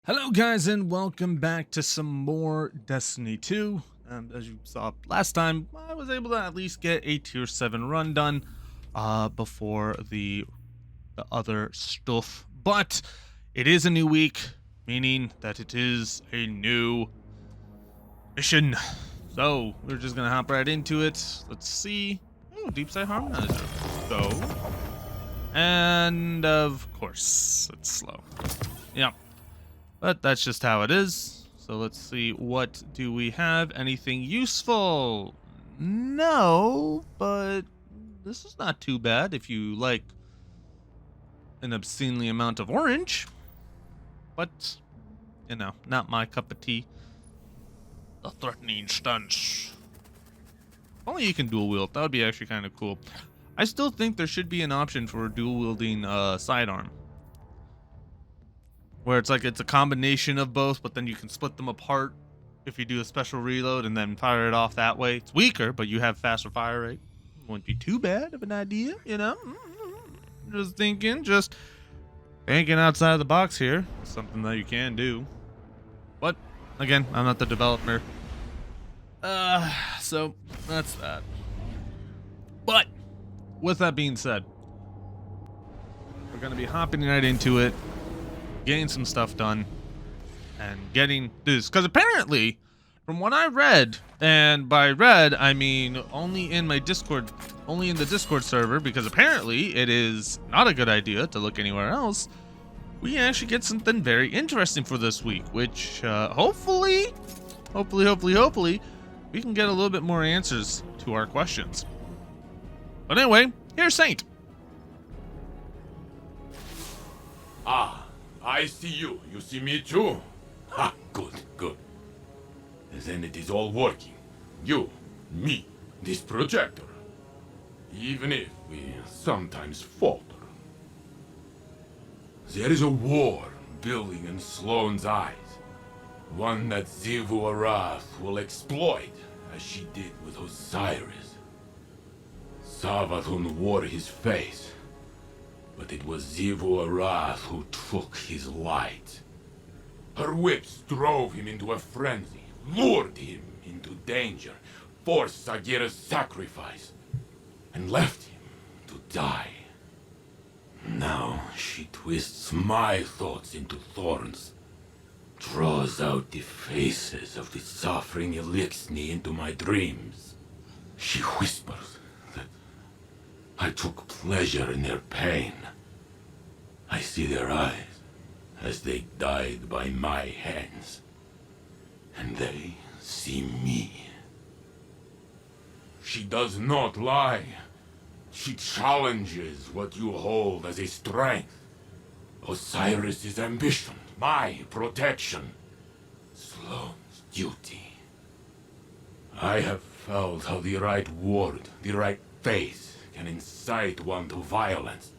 Hello guys and welcome back to some more Destiny 2. As you saw last time, I was able to at least get a tier 7 run done before the other stuff. But it is a new week, meaning that it is a new mission. So we're just gonna hop right into it. Let's see. Oh, Deep Side Harmonizer. Go. And of course, it's slow. Yeah. But that's just how it is. So let's see, what do we have? Anything useful? No, but this is not too bad if you like an obscenely amount of orange. But, you know, not my cup of tea. The threatening stunts. If only you can dual wield. That would be actually kind of cool. I still think there should be an option for dual wielding sidearm, where it's like it's a combination of both, but then you can split them apart if you do a special reload and then fire it off that way. It's weaker, but you have faster fire rate. Wouldn't be too bad of an idea, you know? Just thinking outside of the box here. Something that you can do. But, again, I'm not the developer. So, that's that. But, with that being said, we're going to be hopping right into it, getting some stuff done, and getting this, because apparently from what I read, and by read I mean only in the Discord server, because apparently it is not a good idea to look anywhere else, we actually get something very interesting for this week, which hopefully we can get a little bit more answers to our questions. But anyway, here's Saint. I see you. You see me too? Ha, good. Then it is all working. You, me, this projector. Even if we sometimes falter. There is a war building in Sloane's eyes. One that Xivu Arath will exploit, as she did with Osiris. Savathun wore his face, but it was Xivu Arath who took his light. Her whips drove him into a frenzy, lured him into danger, forced Sagira's sacrifice, and left him to die. Now she twists my thoughts into thorns, draws out the faces of the suffering Elixni into my dreams. She whispers that I took pleasure in their pain. I see their eyes as they died by my hands, and they see me. She does not lie. She challenges what you hold as a strength. Osiris's ambition, my protection, Sloane's duty. I have felt how the right word, the right face, can incite one to violence.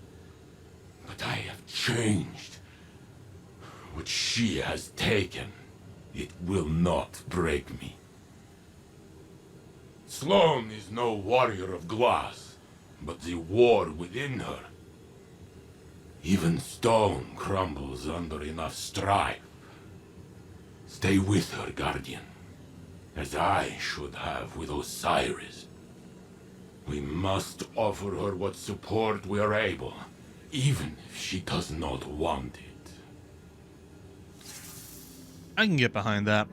But I have changed. What she has taken, it will not break me. Sloane is no warrior of glass, but the war within her. Even stone crumbles under enough strife. Stay with her, Guardian, as I should have with Osiris. We must offer her what support we are able, even if she does not want it. I can get behind that.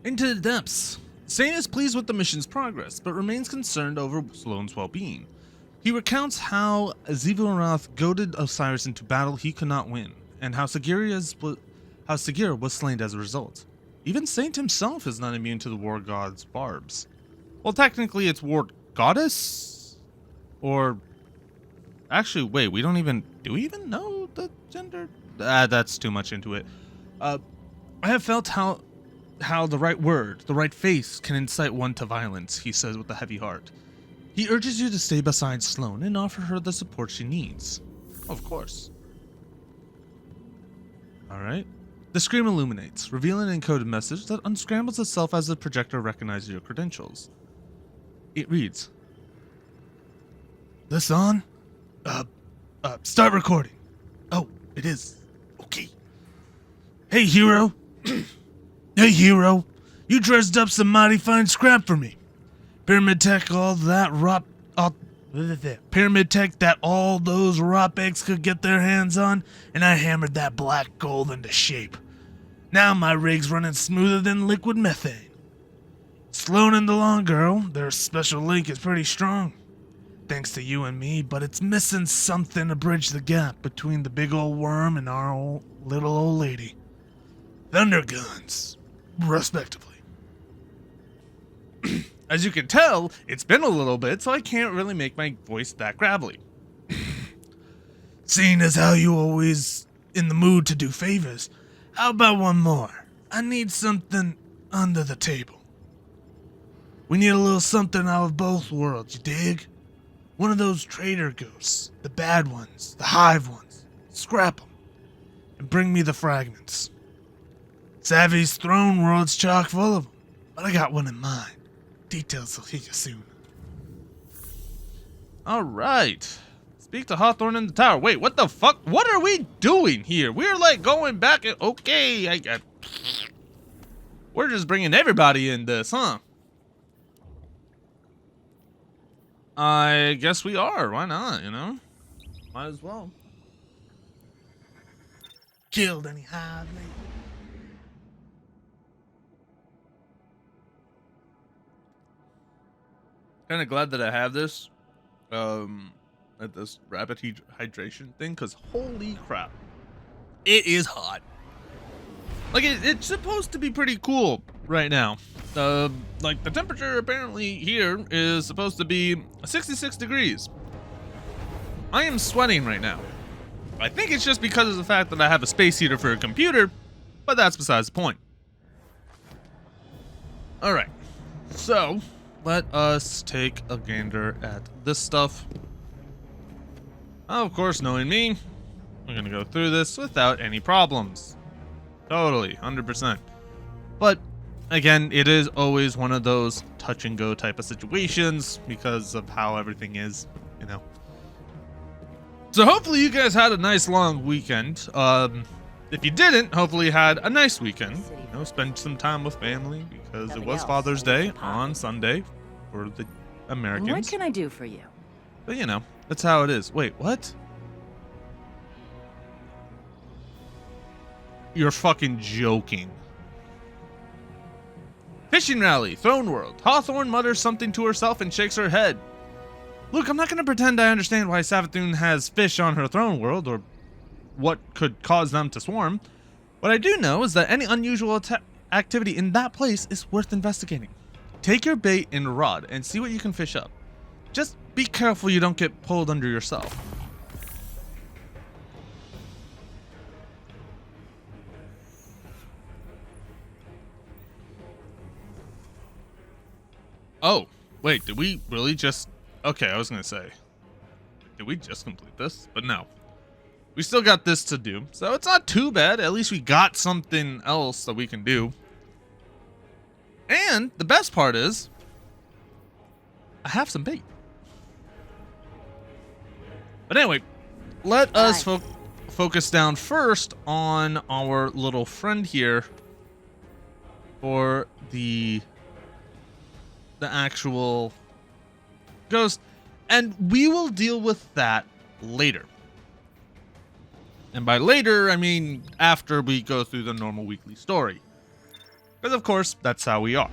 Into the depths. Saint is pleased with the mission's progress, but remains concerned over Sloane's well-being. He recounts how Xivu Arath goaded Osiris into battle he could not win, and how Sagira was slain as a result. Even Saint himself is not immune to the war god's barbs. Well, technically it's war goddess? Or... actually, wait, do we even know the gender? That's too much into it. I have felt how the right word, the right face can incite one to violence, he says with a heavy heart. He urges you to stay beside Sloane and offer her the support she needs. Of course. Alright. The screen illuminates, revealing an encoded message that unscrambles itself as the projector recognizes your credentials. It reads, "This on? Start recording. Oh, it is. Hey, hero. Hey, hero. You dressed up some mighty fine scrap for me. Pyramid tech pyramid tech that all those Ropex could get their hands on, and I hammered that black gold into shape. Now my rig's running smoother than liquid methane. Sloan and the Long Girl, their special link is pretty strong. Thanks to you and me, but it's missing something to bridge the gap between the big old worm and our little old lady. Thunder guns, respectively. As you can tell, it's been a little bit, so I can't really make my voice that gravelly. Seeing as how you always in the mood to do favors, how about one more? I need something under the table. We need a little something out of both worlds, you dig? One of those traitor ghosts, the bad ones, the hive ones. Scrap them, and bring me the fragments. Savvy's throne world's chock full of them, but I got one in mind. Details will hit you soon. Alright. Speak to Hawthorne in the tower. Wait, what the fuck? What are we doing here? We're like going back and... Okay, we're just bringing everybody in this, huh? I guess we are. Why not, you know? Might as well. Killed any hive lady. Kind of glad that I have this, at this rapid hydration thing, because holy crap, it is hot. Like it's supposed to be pretty cool right now. Like the temperature apparently here is supposed to be 66 degrees. I am sweating right now. I think it's just because of the fact that I have a space heater for a computer, but that's besides the point. All right, so. Let us take a gander at this stuff. Of course, knowing me, we're gonna go through this without any problems. Totally, 100%. But, again, it is always one of those touch and go type of situations because of how everything is, you know. So hopefully you guys had a nice long weekend. If you didn't, hopefully you had a nice weekend. You know, spend some time with family because it was Father's Day on Sunday for the Americans. What can I do for you? But you know, that's how it is. Wait, what? You're fucking joking. Fishing rally, Throne World. Hawthorne mutters something to herself and shakes her head. Look, I'm not gonna pretend I understand why Savathun has fish on her throne world or what could cause them to swarm. What I do know is that any unusual activity in that place is worth investigating. Take your bait and rod and see what you can fish up. Just be careful you don't get pulled under yourself. Oh, wait, did we really just... Okay, I was gonna say, did we just complete this? But no. We still got this to do, so it's not too bad. At least we got something else that we can do. And the best part is, I have some bait. But anyway, let us focus down first on our little friend here for the actual ghost, and we will deal with that later. And by later, I mean after we go through the normal weekly story. Because of course, that's how we are.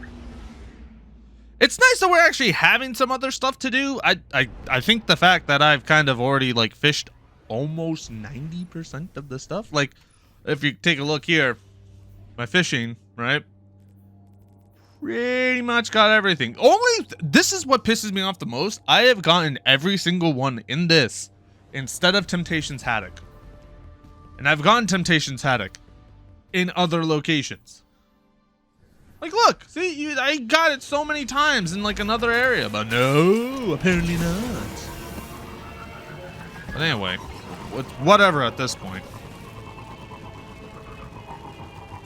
It's nice that we're actually having some other stuff to do. I think the fact that I've kind of already like fished almost 90% of the stuff. Like, if you take a look here, my fishing, right? Pretty much got everything. This is what pisses me off the most. I have gotten every single one in this instead of Temptation's Haddock. And I've gotten Temptation's Haddock in other locations. Like, look, see, I got it so many times in like another area, but no, apparently not. But anyway, whatever at this point.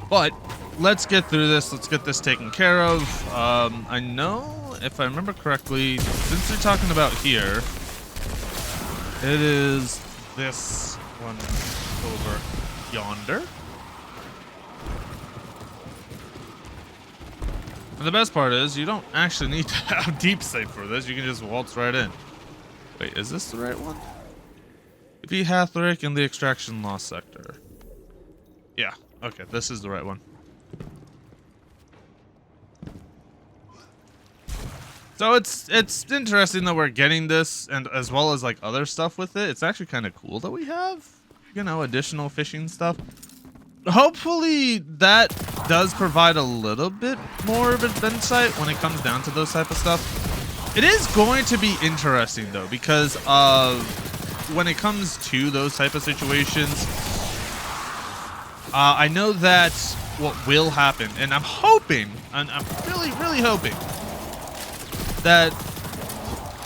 But let's get through this. Let's get this taken care of. I know, if I remember correctly, since they're talking about here, it is this one over yonder. And the best part is you don't actually need to have deep save for this. You can just waltz right in. Wait, is this the right one? Be Hathrick in the extraction loss sector. Yeah, okay, this is the right one. So it's interesting that we're getting this, and as well as like other stuff with it. It's actually kind of cool that we have, you know, additional fishing stuff. Hopefully that does provide a little bit more of an insight when it comes down to those type of stuff. It is going to be interesting though, because of when it comes to those type of situations, I know that what will happen, and I'm hoping, and I'm really, really hoping that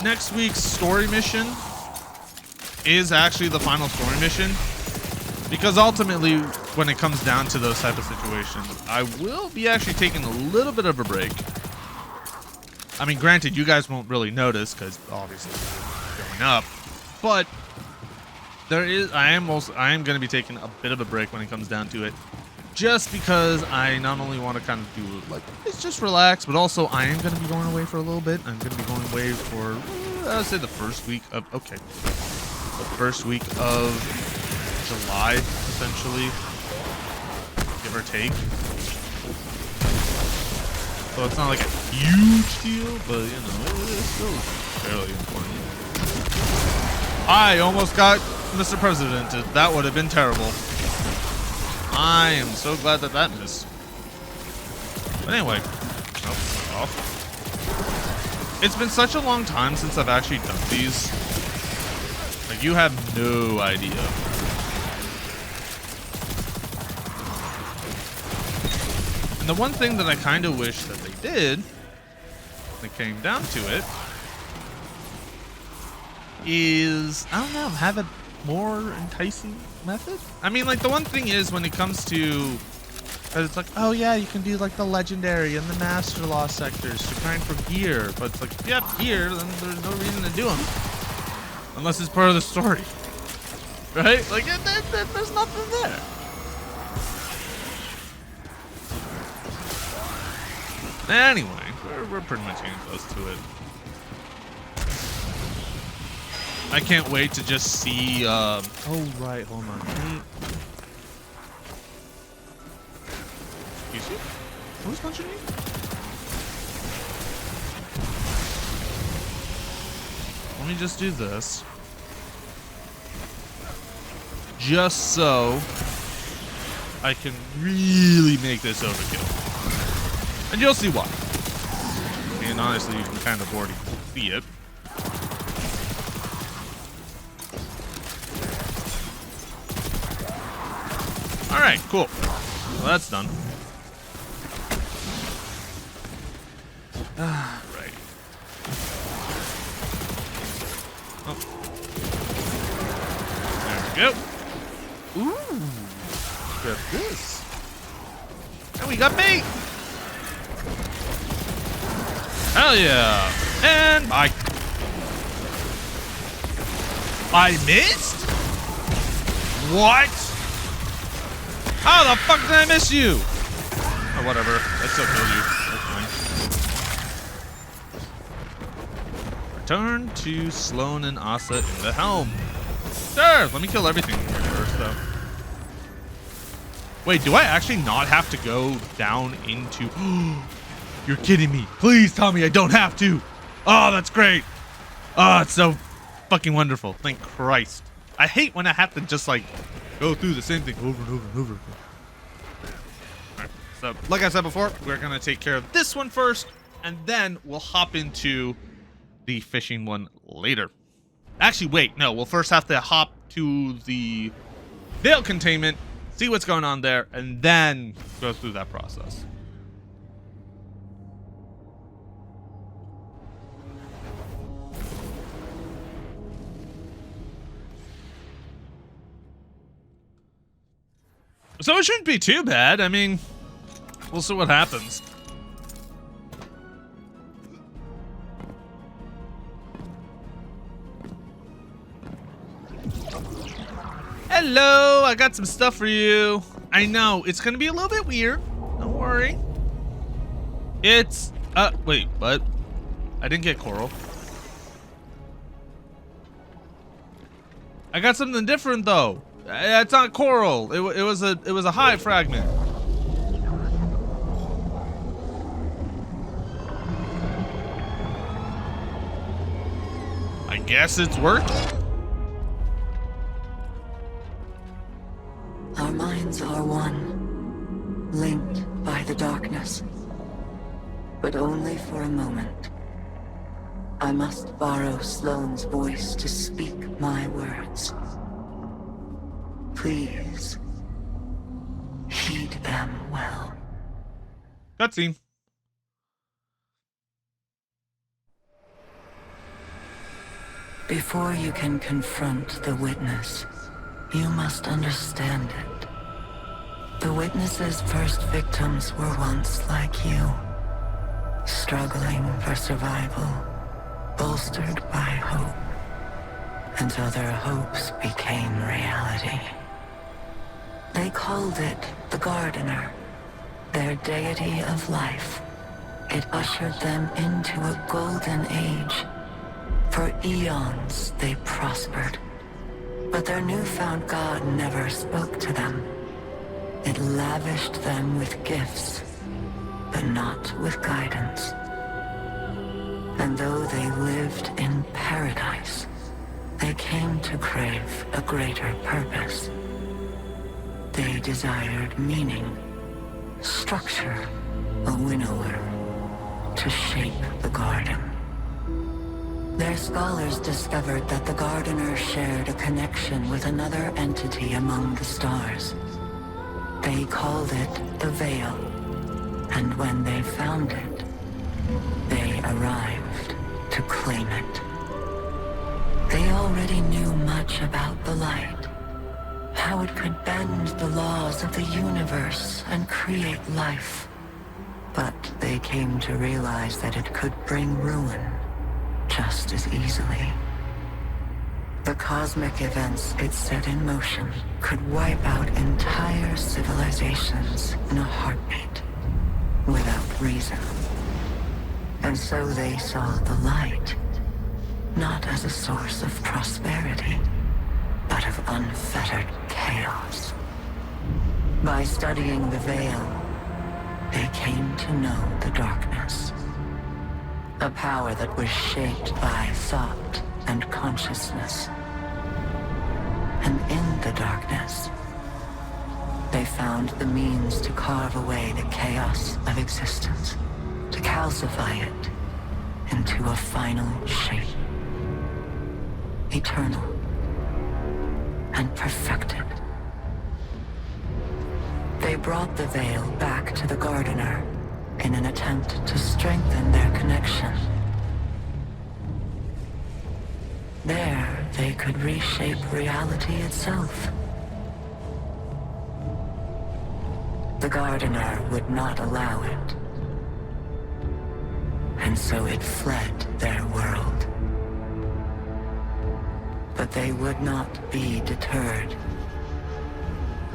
next week's story mission is actually the final story mission, because ultimately when it comes down to those type of situations, I will be actually taking a little bit of a break. I mean, granted, you guys won't really notice because obviously we're going up, but I am going to be taking a bit of a break when it comes down to it, just because I not only want to kind of do like it's just relax, but also I am going to be going away for a little bit. I'm going to be going away for I'd say the first week of the first week of July, essentially, give or take. So it's not like a huge deal, but you know, it's still fairly important. I almost got Mr. President. That would have been terrible. I am so glad that that missed. But anyway, off. It's been such a long time since I've actually done these. Like, you have no idea. And the one thing that I kind of wish that they did, when it came down to it, is, I don't know, have a more enticing method. I mean, like, the one thing is when it comes to, it's like, oh yeah, you can do like the legendary and the master law sectors to grind for gear, but it's like, if you have gear, then there's no reason to do them unless it's part of the story, right? Like, there's nothing there. Anyway, we're pretty much getting close to it. I can't wait to just see, oh right, hold on. Excuse you? Who's punching me? Let me just do this. Just so I can really make this overkill. And you'll see why. And honestly, you can kind of already see it. Alright, cool. Well, that's done. Right. Oh. There we go. Ooh. Got this. And we got bait. Hell yeah. And bye. I missed? What? How the fuck did I miss you? Oh, whatever. I still killed you. That's fine. Return to Sloan and Asa in the helm. Sure, let me kill everything first, though. Wait, do I actually not have to go down into... You're kidding me. Please tell me I don't have to. Oh, that's great. Oh, it's so fucking wonderful. Thank Christ. I hate when I have to just, like, go through the same thing over and over and over. Alright, so like I said before, we're gonna take care of this one first, and then we'll hop into the fishing one later. Actually, wait, no, we'll first have to hop to the veil containment, see what's going on there, and then go through that process. So it shouldn't be too bad. I mean, we'll see what happens. Hello, I got some stuff for you. I know, it's gonna be a little bit weird. Don't worry. It's wait, what? I didn't get coral. I got something different though. It's not coral. It was a high fragment. I guess it's working. Our minds are one, linked by the darkness. But only for a moment. I must borrow Sloane's voice to speak my words. Please, heed them well. Cutscene. Before you can confront the witness, you must understand it. The witness's first victims were once like you, struggling for survival, bolstered by hope, until their hopes became reality. They called it the Gardener, their deity of life. It ushered them into a golden age. For eons they prospered, but their newfound god never spoke to them. It lavished them with gifts, but not with guidance. And though they lived in paradise, they came to crave a greater purpose. They desired meaning, structure, a winnower, to shape the garden. Their scholars discovered that the Gardener shared a connection with another entity among the stars. They called it the Veil, and when they found it, they arrived to claim it. They already knew much about the light, how it could bend the laws of the universe and create life. But they came to realize that it could bring ruin just as easily. The cosmic events it set in motion could wipe out entire civilizations in a heartbeat, without reason. And so they saw the light, not as a source of prosperity, but of unfettered chaos. By studying the Veil, they came to know the darkness. A power that was shaped by thought and consciousness. And in the darkness, they found the means to carve away the chaos of existence, to calcify it into a final shape. Eternal and perfected. They brought the Veil back to the Gardener in an attempt to strengthen their connection. There, they could reshape reality itself. The Gardener would not allow it. And so it fled their world. But they would not be deterred.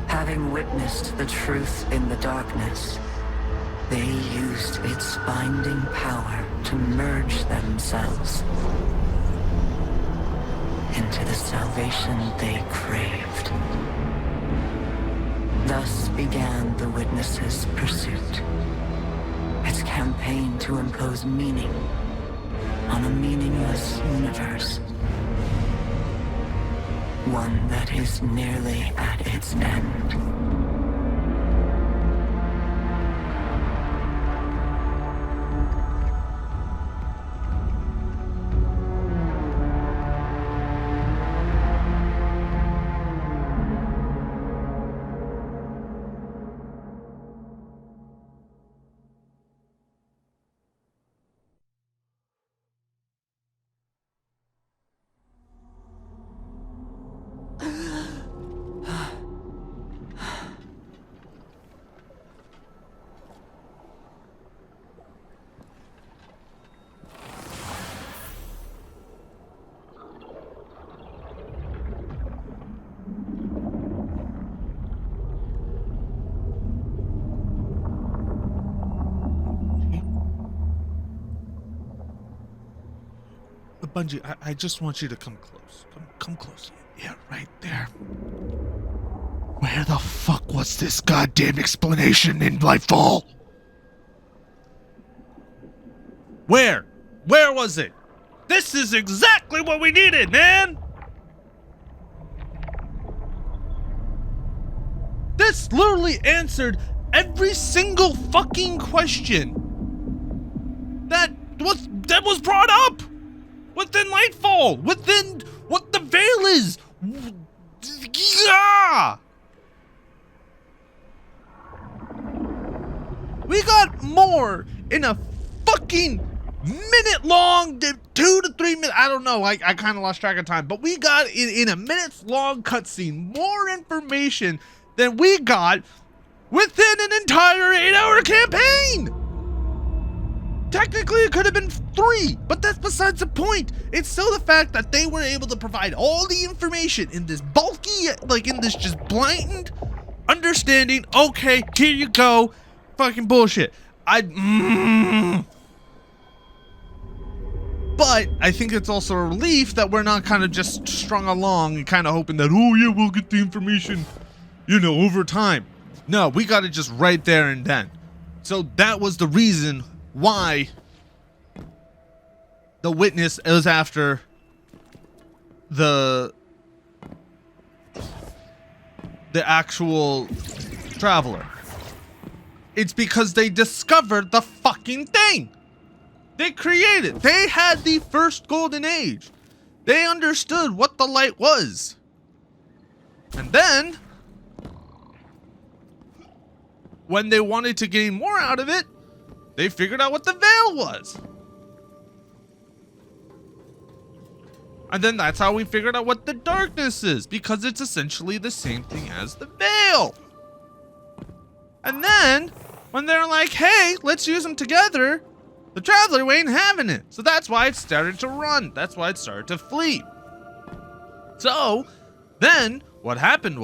Having witnessed the truth in the darkness, they used its binding power to merge themselves into the salvation they craved. Thus began the Witness's pursuit. Its campaign to impose meaning on a meaningless universe. One that is nearly at its end. Bungie, I just want you to come close. Come close. Yeah, right there. Where the fuck was this goddamn explanation in Lightfall? Where? Where was it? This is exactly what we needed, man! This literally answered every single fucking question that was brought up within Lightfall, within what the Veil is. Yeah! We got more in a fucking minute long, 2 to 3 minutes. I don't know. I kind of lost track of time, but we got in a minute's long cutscene more information than we got within an entire 8-hour campaign. Technically, it could have been 3, but that's besides the point. It's still the fact that they were able to provide all the information in this bulky, like in this just blatant understanding. Okay, here you go. Fucking bullshit. But I think it's also a relief that we're not kind of just strung along and kind of hoping that, oh yeah, we'll get the information, you know, over time. No, we got it just right there and then. So that was the reason why the witness is after the actual traveler. It's because they discovered the fucking thing. They created. They had the first golden age. They understood what the light was. And then, when they wanted to gain more out of it, they figured out what the Veil was. And then that's how we figured out what the darkness is, because it's essentially the same thing as the Veil. And then, when they're like, hey, let's use them together, the Traveler ain't having it. So that's why it started to run. That's why it started to flee. So, then, what happened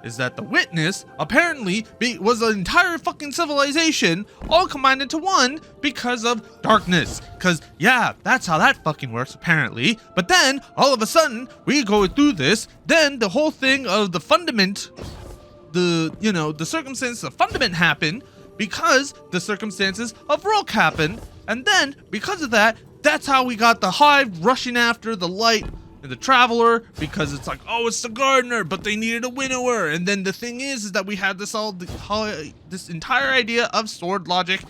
is that the Witness apparently was an entire fucking civilization all combined into one because of darkness. Because, yeah, that's how that fucking works, apparently. But then, all of a sudden, we go through this, then the whole thing of the fundament, the circumstances of fundament happen because the circumstances of Rook happen. And then, because of that, that's how we got the Hive rushing after the Light and the Traveler, because it's like, oh, it's the Gardener, but they needed a winnower. And then the thing is that we had this entire idea of sword logic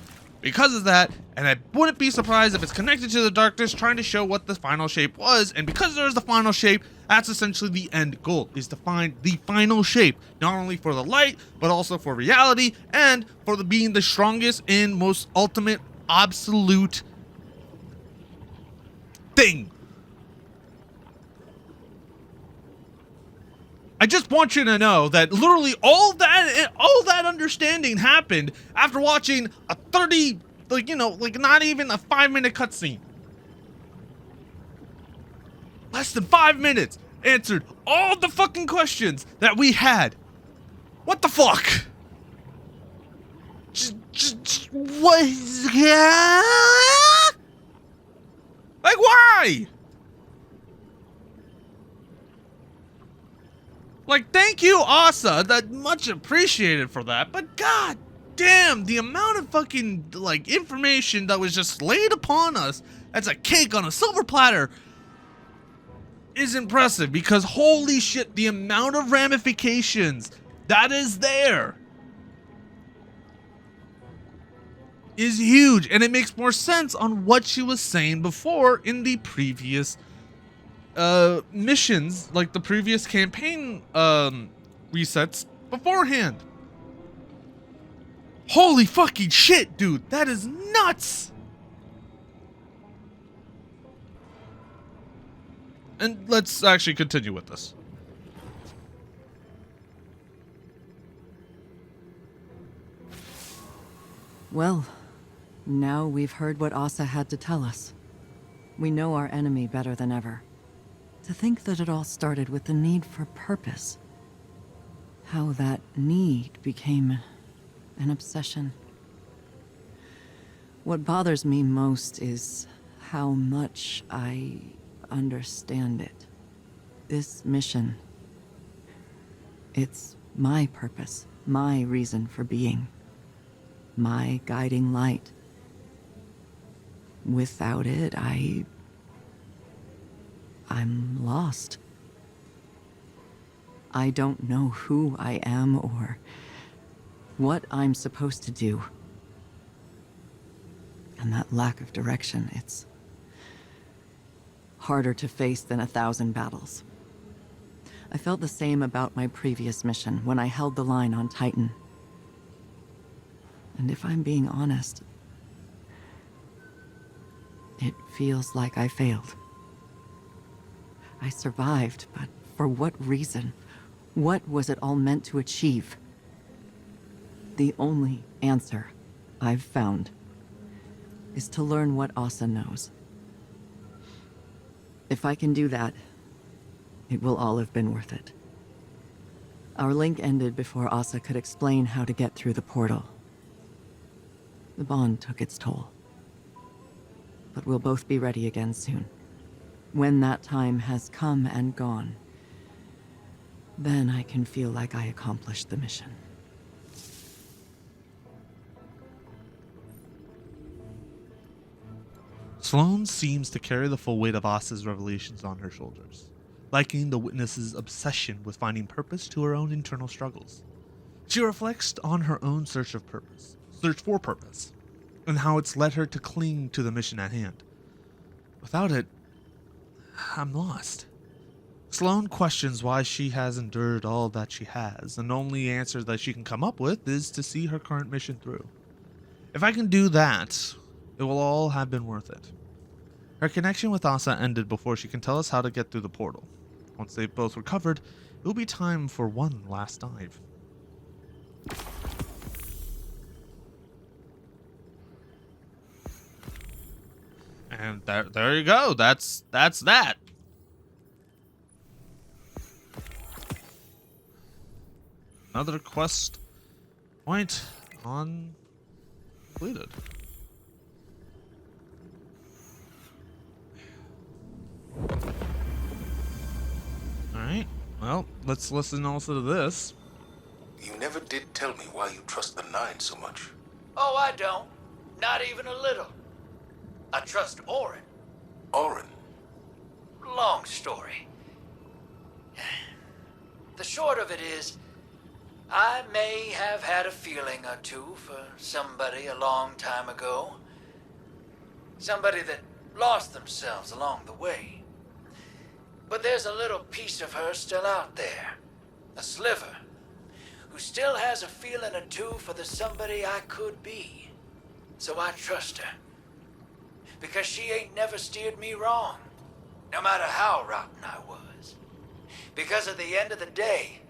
because of that, and I wouldn't be surprised if it's connected to the darkness, trying to show what the final shape was. And because there's the final shape, that's essentially the end goal, is to find the final shape, not only for the Light, but also for reality, and for being the strongest and most ultimate absolute thing. I just want you to know that literally all that understanding happened after watching a 30, not even a 5-minute cutscene. Less than 5 minutes answered all the fucking questions that we had. What the fuck? What? Yeah? Like, why? Like, thank you, Asa. That much appreciated for that. But god damn, the amount of fucking, information that was just laid upon us as a cake on a silver platter is impressive. Because holy shit, the amount of ramifications that is there is huge, and it makes more sense on what she was saying before in the previous missions, like the previous campaign resets beforehand. Holy fucking shit, dude, that is nuts. And let's actually continue with this. Well, now we've heard what Asa had to tell us. We know our enemy better than ever. To think that it all started with the need for purpose. How that need became an obsession. What bothers me most is how much I understand it. This mission, it's my purpose, my reason for being, my guiding light. Without it, I'm lost. I don't know who I am or what I'm supposed to do. And that lack of direction, it's harder to face than 1,000 battles. I felt the same about my previous mission when I held the line on Titan. And if I'm being honest, it feels like I failed. I survived, but for what reason? What was it all meant to achieve? The only answer I've found is to learn what Asa knows. If I can do that, it will all have been worth it. Our link ended before Asa could explain how to get through the portal. The bond took its toll. But we'll both be ready again soon. When that time has come and gone, then I can feel like I accomplished the mission. Sloane seems to carry the full weight of Asa's revelations on her shoulders, liking the witness's obsession with finding purpose to her own internal struggles. She reflects on her own search for purpose, and how it's led her to cling to the mission at hand. Without it, I'm lost. Sloane questions why she has endured all that she has, and the only answer that she can come up with is to see her current mission through. If I can do that, it will all have been worth it. Her connection with Asa ended before she can tell us how to get through the portal. Once they've both recovered, it will be time for one last dive. And there you go. That's that. Another quest point on completed. Alright, well, let's listen also to this. You never did tell me why you trust the Nine so much. Oh, I don't. Not even a little. I trust Orin. Orin? Long story. The short of it is, I may have had a feeling or two for somebody a long time ago. Somebody that lost themselves along the way. But there's a little piece of her still out there. A sliver. Who still has a feeling or two for the somebody I could be. So I trust her. Because she ain't never steered me wrong. No matter how rotten I was. Because at the end of the day,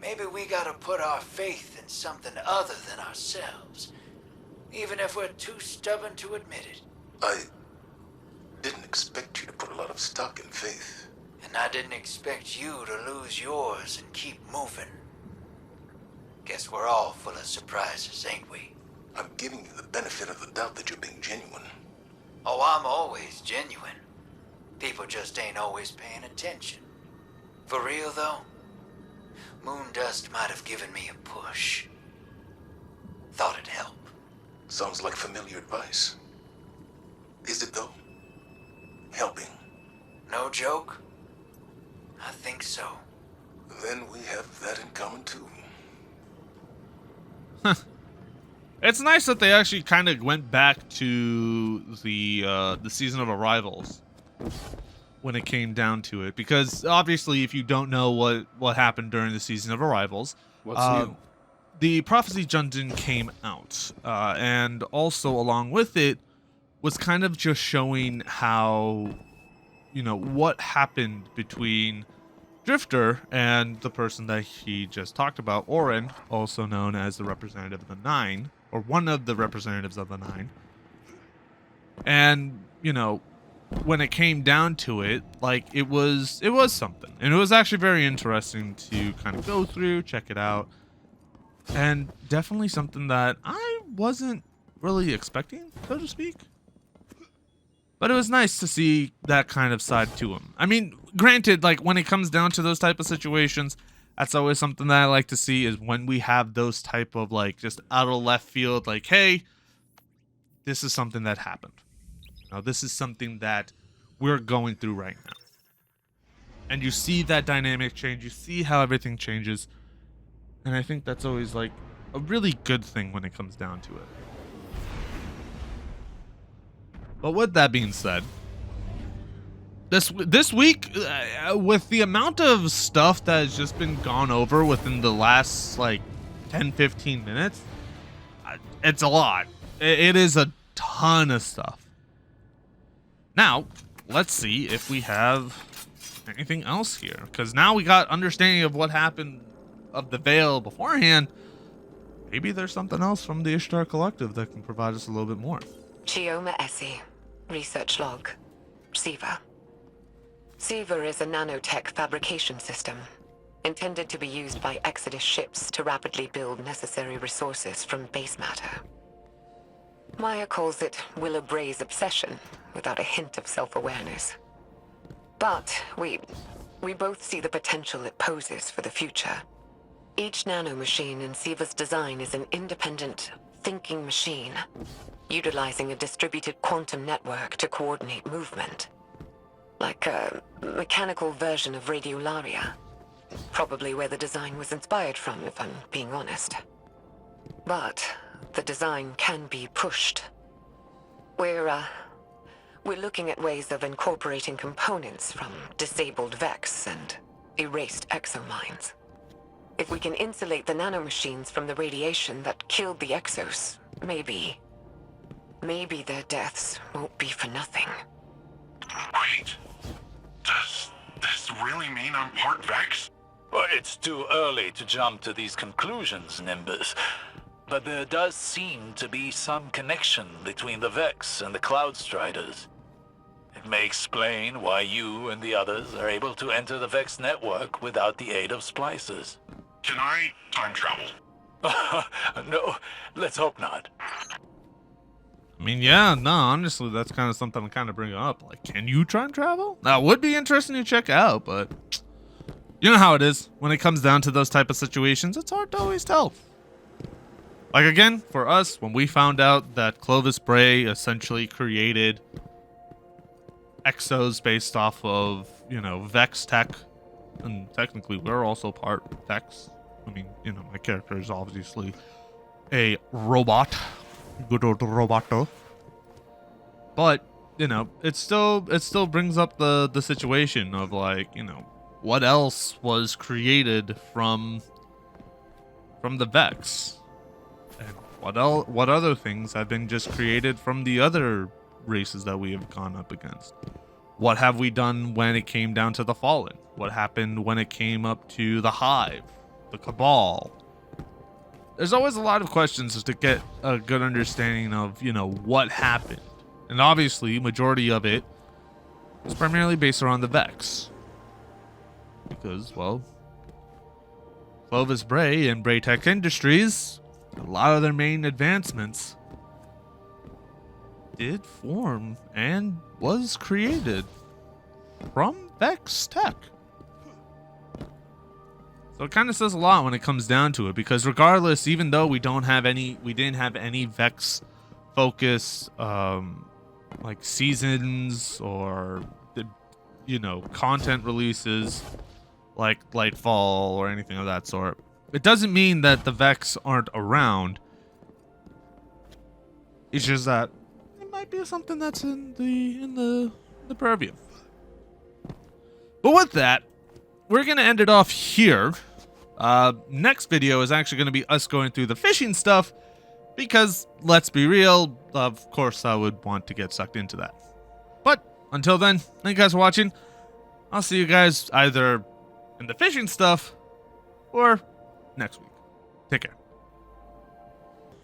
maybe we gotta put our faith in something other than ourselves. Even if we're too stubborn to admit it. I didn't expect you to put a lot of stock in faith. And I didn't expect you to lose yours and keep moving. Guess we're all full of surprises, ain't we? I'm giving you the benefit of the doubt that you're being genuine. Oh, I'm always genuine. People just ain't always paying attention. For real, though, Moondust might have given me a push. Thought it'd help. Sounds like familiar advice. Is it, though? Helping? No joke? I think so. Then we have that in common, too. It's nice that they actually kind of went back to the season of Arrivals when it came down to it, because obviously, if you don't know what happened during the season of Arrivals, What's new? the Prophecy Dungeon came out, and also along with it was kind of just showing how, what happened between Drifter and the person that he just talked about, Orin, also known as the representative of the Nine, or one of the representatives of the Nine. And, when it came down to it, it was something. And it was actually very interesting to kind of go through, check it out. And definitely something that I wasn't really expecting, so to speak. But it was nice to see that kind of side to him. I mean, granted, like when it comes down to those type of situations, that's always something that I like to see, is when we have those type of like just out of left field, like, hey, this is something that happened. Now, this is something that we're going through right now. And you see that dynamic change. You see how everything changes. And I think that's always like a really good thing when it comes down to it. But with that being said, this week, with the amount of stuff that has just been gone over within the last like 10-15 minutes, it's a lot. It is a ton of stuff. Now, let's see if we have anything else here, because now we got understanding of what happened of the Veil beforehand. Maybe there's something else from the Ishtar Collective that can provide us a little bit more. Chioma Essie, research log. Siva. Siva is a nanotech fabrication system, intended to be used by Exodus ships to rapidly build necessary resources from base matter. Maya calls it Willa Bray's obsession, without a hint of self-awareness. But we both see the potential it poses for the future. Each nanomachine in Siva's design is an independent, thinking machine, utilizing a distributed quantum network to coordinate movement. Like a mechanical version of Radiolaria. Probably where the design was inspired from, if I'm being honest. But the design can be pushed. We're looking at ways of incorporating components from disabled Vex and erased exomines. If we can insulate the nanomachines from the radiation that killed the Exos, maybe their deaths won't be for nothing. Wait, does this really mean I'm part Vex? Well, it's too early to jump to these conclusions, Nimbus. But there does seem to be some connection between the Vex and the Cloud Striders. It may explain why you and the others are able to enter the Vex network without the aid of splicers. Can I time travel? No, let's hope not. I mean, yeah, no, honestly, that's kind of something to kind of bring up. Like, can you time travel? That would be interesting to check out, but you know how it is. When it comes down to those type of situations, it's hard to always tell. Like, again, for us, when we found out that Clovis Bray essentially created exos based off of, you know, Vex tech, and technically we're also part Vex. I mean, you know, my character is obviously a robot. Good old roboto. But, you know, it still brings up the situation of, like, you know, what else was created from the Vex? And what other things have been just created from the other races that we have gone up against? What have we done when it came down to the Fallen? What happened when it came up to the Hive, the Cabal? There's always a lot of questions to get a good understanding of, you know, what happened. And obviously, majority of it is primarily based around the Vex. Because, well, Clovis Bray and Braytech Industries, a lot of their main advancements did form and was created from Vex tech. So it kind of says a lot when it comes down to it, because regardless, even though we didn't have any Vex focus, like seasons or the, you know, content releases like Lightfall or anything of that sort, it doesn't mean that the Vex aren't around. It's just that it might be something that's in the purview. But with that, we're gonna end it off here. Next video is actually going to be us going through the fishing stuff, because let's be real, of course I would want to get sucked into that. But until then, thank you guys for watching. I'll see you guys either in the fishing stuff or next week. Take care.